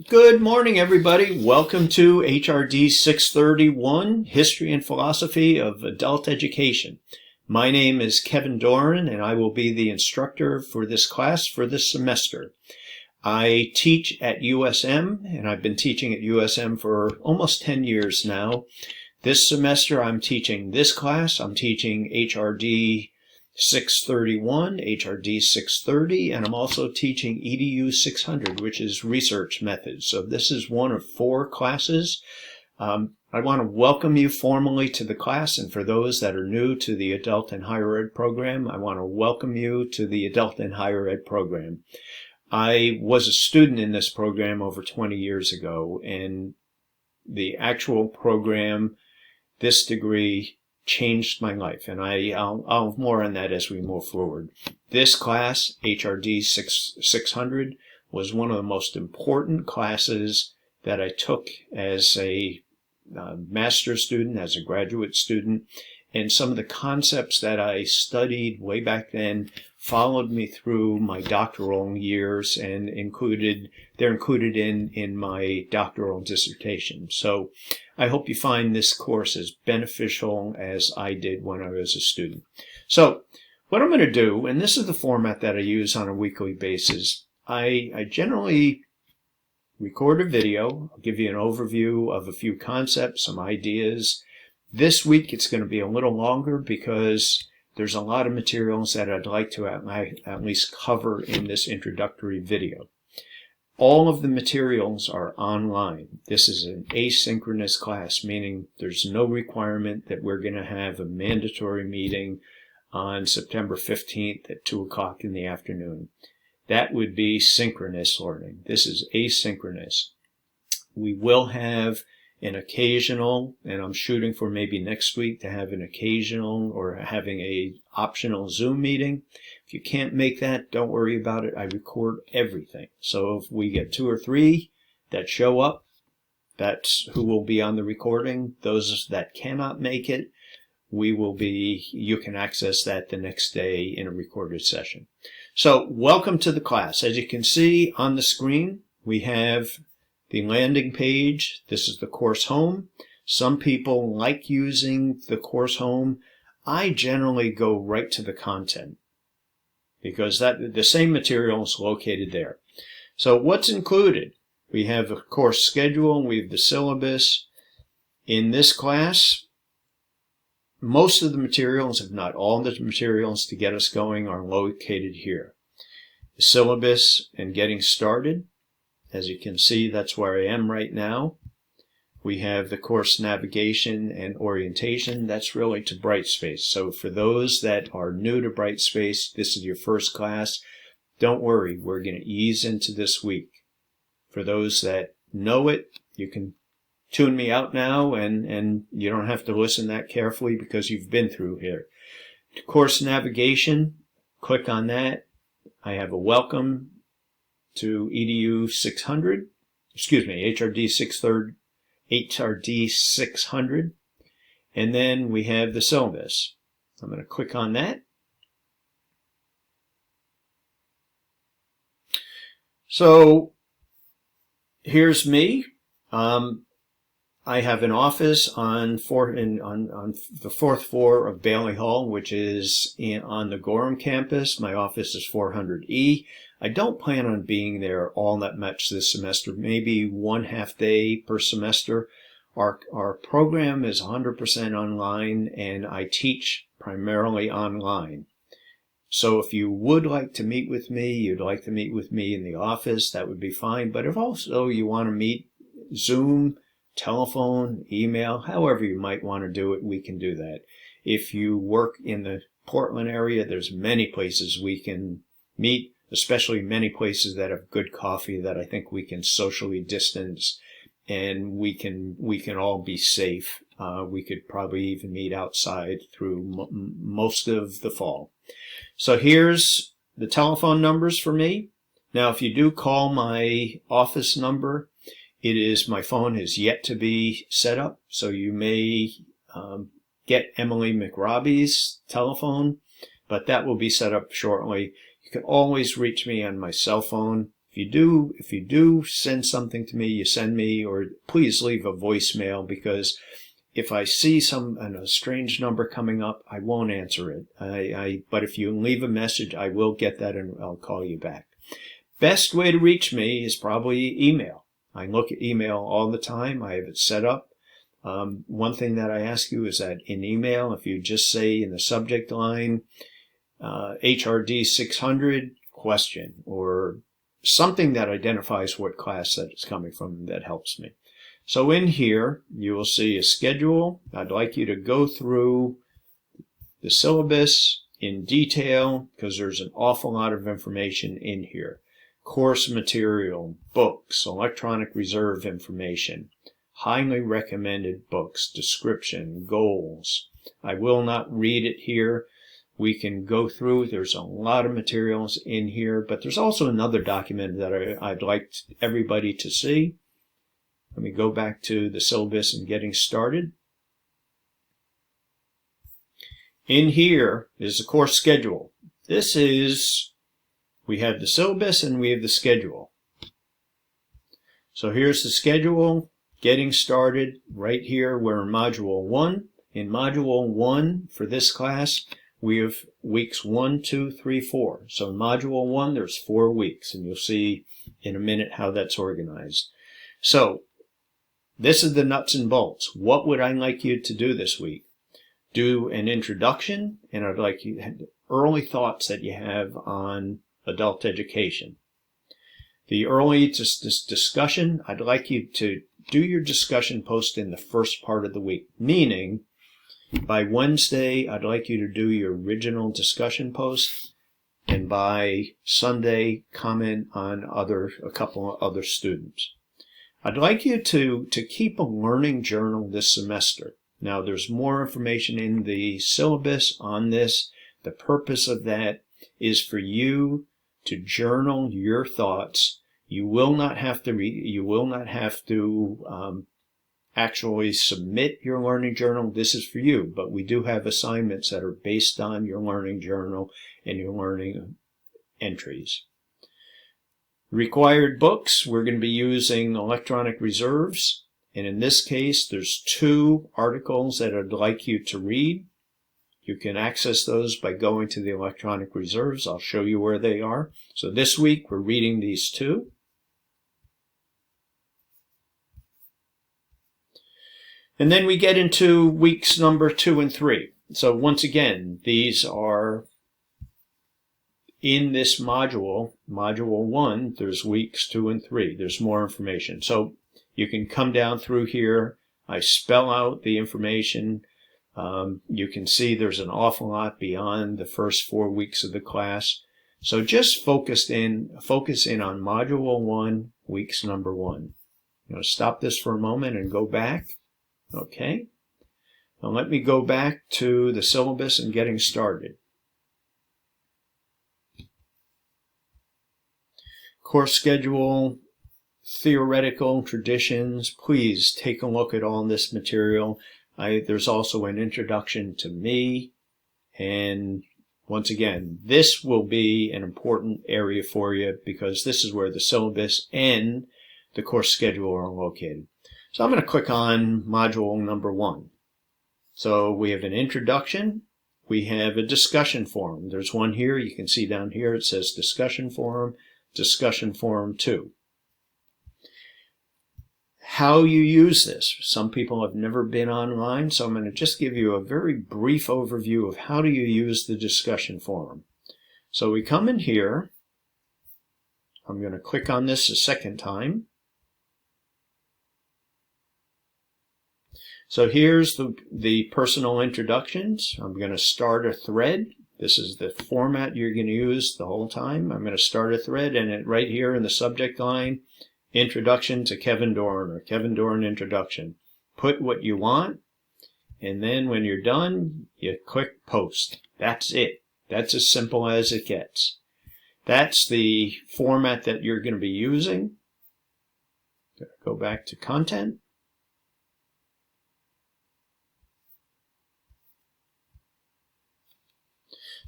Good morning, everybody. Welcome to HRD 631, History and Philosophy of Adult Education. My name is Kevin Doran, and I will be the instructor for this class for this semester. I teach at USM, and I've been teaching at USM for almost 10 years now. This semester, I'm teaching this class. I'm teaching HRD 631, HRD 630, and I'm also teaching EDU 600, which is research methods. So this is one of 4 classes. I want to welcome you formally to the class, and for those that are new to the Adult and Higher Ed program, I want to welcome you to the Adult and Higher Ed program. I was a student in this program over 20 years ago, and the actual program, this degree, changed my life, and I'll have more on that as we move forward. This class, HRD 600, was one of the most important classes that I took as a master's student, as a graduate student, and some of the concepts that I studied way back then followed me through my doctoral years and they're included in my doctoral dissertation. So I hope you find this course as beneficial as I did when I was a student. So what I'm going to do, and this is the format that I use on a weekly basis, I generally record a video. I'll give you an overview of a few concepts, some ideas. This week it's going to be a little longer because there's a lot of materials that I'd like to at least cover in this introductory video. All of the materials are online. This is an asynchronous class, meaning there's no requirement that we're going to have a mandatory meeting on September 15th at 2 o'clock in the afternoon. That would be synchronous learning. This is asynchronous. We will have an occasional, and I'm shooting for maybe next week to have an occasional or having a optional Zoom meeting. If you can't make that, don't worry about it. I record everything. So if we get 2 or 3 that show up, that's who will be on the recording. Those that cannot make it, you can access that the next day in a recorded session. So welcome to the class. As you can see on the screen, we have the landing page. This is the course home. Some people like using the course home. I generally go right to the content because the same material is located there. So what's included? We have a course schedule. We have the syllabus. In this class, most of the materials, if not all the materials to get us going, are located here. The syllabus and getting started. As you can see, that's where I am right now. We have the course navigation and orientation. That's really to Brightspace. So for those that are new to Brightspace, this is your first class. Don't worry, we're going to ease into this week. For those that know it, you can tune me out now and you don't have to listen that carefully because you've been through here. Course navigation, click on that. I have a welcome to EDU 600, HRD 600, HRD 600, and then we have the syllabus. I'm going to click on that. So here's me. I have an office on the 4th floor of Bailey Hall, which is on the Gorham campus. My office is 400E. I don't plan on being there all that much this semester, maybe 1 half day per semester. Our program is 100% online, and I teach primarily online. So if you would like to meet with me, you'd like to meet with me in the office, that would be fine. But if also you want to meet Zoom, telephone, email, however you might want to do it, we can do that. If you work in the Portland area, there's many places we can meet, especially many places that have good coffee that I think we can socially distance and we can all be safe. We could probably even meet outside through most of the fall. So here's the telephone numbers for me. Now, if you do call my office number, my phone is yet to be set up, so you may get Emily McRobbie's telephone, but that will be set up shortly. You can always reach me on my cell phone. If you do send something to me, you send me, or please leave a voicemail, because if I see a strange number coming up, I won't answer it. But if you leave a message, I will get that and I'll call you back. Best way to reach me is probably email. I look at email all the time. I have it set up. One thing that I ask you is that in email, if you just say in the subject line, HRD 600 question, or something that identifies what class that it's coming from, that helps me. So in here, you will see a schedule. I'd like you to go through the syllabus in detail, because there's an awful lot of information in here. Course material, books, electronic reserve information, highly recommended books, description, goals. I will not read it here. We can go through. There's a lot of materials in here, but there's also another document that I'd like everybody to see. Let me go back to the syllabus and getting started. In here is the course schedule. We have the syllabus and we have the schedule. So here's the schedule, getting started. Right here, we're in Module 1. In Module 1 for this class, we have weeks 1, 2, 3, 4. So in Module 1, there's 4 weeks, and you'll see in a minute how that's organized. So this is the nuts and bolts. What would I like you to do this week? Do an introduction, and I'd like you to have early thoughts that you have on adult education. The early discussion, I'd like you to do your discussion post in the first part of the week, meaning by Wednesday, I'd like you to do your original discussion post, and by Sunday, comment on a couple of other students. I'd like you to keep a learning journal this semester. Now, there's more information in the syllabus on this. The purpose of that is for you to journal your thoughts. You will not have to actually submit your learning journal. This is for you, but we do have assignments that are based on your learning journal and your learning entries. Required books, we're going to be using electronic reserves, and in this case, there's 2 articles that I'd like you to read. You can access those by going to the electronic reserves. I'll show you where they are. So this week, we're reading these 2. And then we get into weeks number 2 and 3. So once again, these are in this module, Module 1, there's weeks 2 and 3. There's more information. So you can come down through here. I spell out the information. You can see there's an awful lot beyond the first 4 weeks of the class. So just focus in on Module 1, weeks number 1. I'm going to stop this for a moment and go back. Okay. Now let me go back to the syllabus and getting started. Course schedule, theoretical traditions. Please take a look at all this material. There's also an introduction to me. And once again, this will be an important area for you because this is where the syllabus and the course schedule are located. So I'm going to click on module number 1. So we have an introduction. We have a discussion forum. There's one here. You can see down here it says discussion forum 2. How you use this. Some people have never been online, so I'm going to just give you a very brief overview of how do you use the discussion forum. So we come in here. I'm going to click on this a second time. So here's the personal introductions. I'm going to start a thread. This is the format you're going to use the whole time. I'm going to start a thread, and right here in the subject line, Introduction to Kevin Doran, or Kevin Doran Introduction. Put what you want, and then when you're done, you click Post. That's it. That's as simple as it gets. That's the format that you're going to be using. Go back to Content.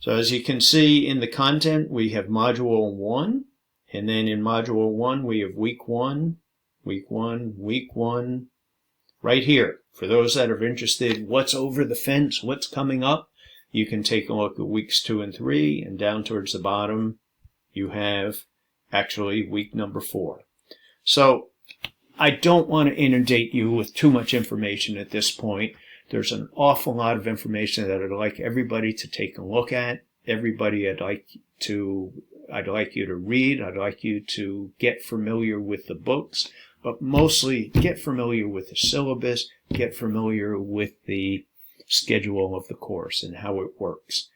So as you can see in the content, we have Module 1, And then in Module 1, we have Week 1, Week 1, Week 1, right here. For those that are interested, what's over the fence, what's coming up, you can take a look at Weeks 2 and 3, and down towards the bottom, you have actually week number 4. So I don't want to inundate you with too much information at this point. There's an awful lot of information that I'd like everybody to take a look at. Everybody I'd like you to read. I'd like you to get familiar with the books, but mostly get familiar with the syllabus, get familiar with the schedule of the course and how it works.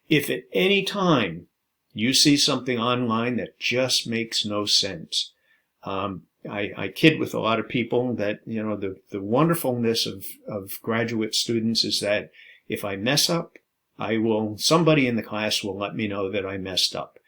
If at any time you see something online that just makes no sense, I kid with a lot of people that, the wonderfulness of graduate students is that if I mess up, somebody in the class will let me know that I messed up.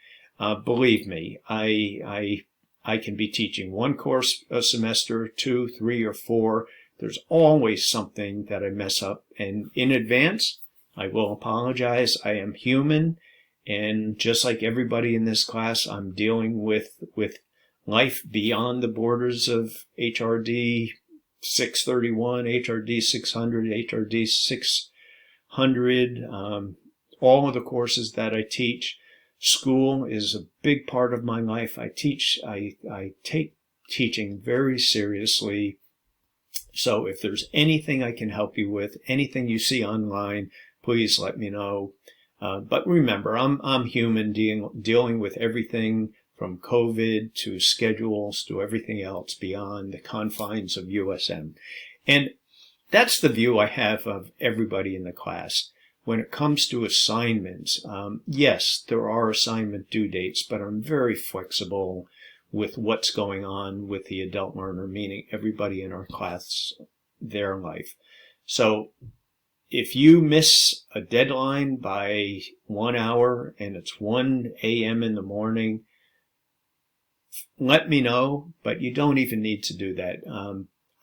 Believe me, I can be teaching one course a semester, 2, 3, or 4. There's always something that I mess up, and in advance, I will apologize. I am human, and just like everybody in this class, I'm dealing with life beyond the borders of HRD 631, HRD 600, HRD 600, all of the courses that I teach. School is a big part of my life. I take teaching very seriously. So if there's anything I can help you with, anything you see online, please let me know. But remember, I'm human, dealing with everything from COVID to schedules to everything else beyond the confines of USM. And that's the view I have of everybody in the class. When it comes to assignments, yes, there are assignment due dates, but I'm very flexible with what's going on with the adult learner, meaning everybody in our class, their life. So if you miss a deadline by 1 hour and it's 1 a.m. in the morning, let me know, but you don't even need to do that.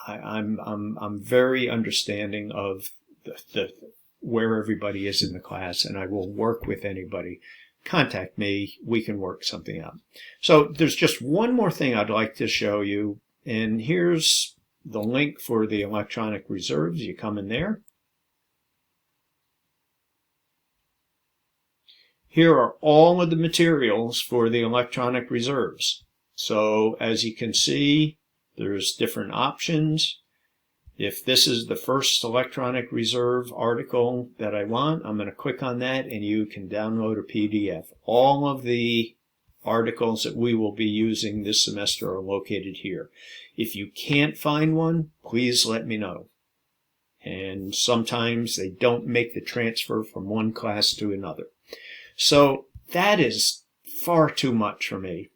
I'm very understanding of where everybody is in the class, and I will work with anybody. Contact me. We can work something out. So there's just one more thing I'd like to show you, and here's the link for the electronic reserves. You come in there. Here are all of the materials for the electronic reserves. So as you can see, there's different options. If this is the first electronic reserve article that I want, I'm going to click on that and you can download a PDF. All of the articles that we will be using this semester are located here. If you can't find one, please let me know. And sometimes they don't make the transfer from one class to another. So that is far too much for me.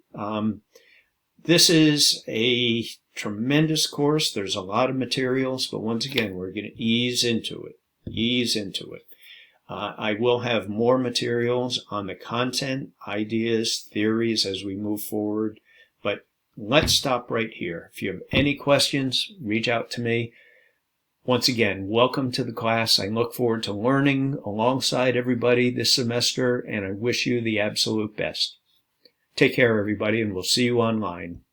This is a tremendous course. There's a lot of materials, but once again, we're going to ease into it. I will have more materials on the content, ideas, theories as we move forward, but let's stop right here. If you have any questions, reach out to me. Once again, welcome to the class. I look forward to learning alongside everybody this semester, and I wish you the absolute best. Take care, everybody, and we'll see you online.